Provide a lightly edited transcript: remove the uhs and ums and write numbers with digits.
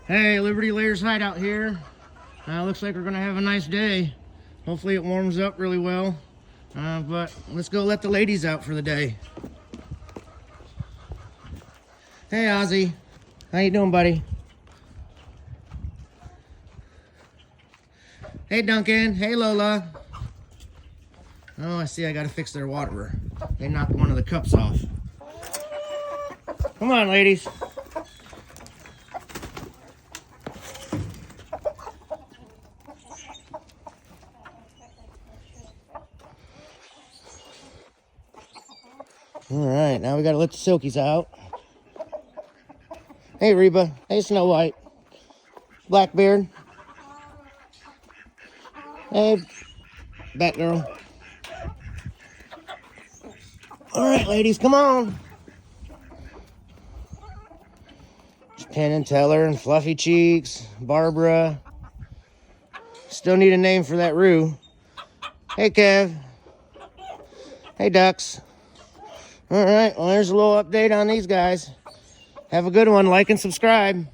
Hey, Liberty Layers Hideout here. Looks like we're gonna have a nice day. Hopefully it warms up really well. But let's go let the ladies out for the day. Hey, Ozzy. How you doing, buddy? Hey, Duncan. Hey, Lola. Oh, I see. I gotta fix their waterer. They knocked one of the cups off. Come on, ladies. All right, now we gotta let the silkies out. Hey, Reba. Hey, Snow White. Blackbeard. Hey, Batgirl. All right, ladies, come on. Penn and Teller and Fluffy Cheeks, Barbara. Still need a name for that Roo. Hey, Kev. Hey, Ducks. All right, well, there's a little update on these guys. Have a good one. Like and subscribe.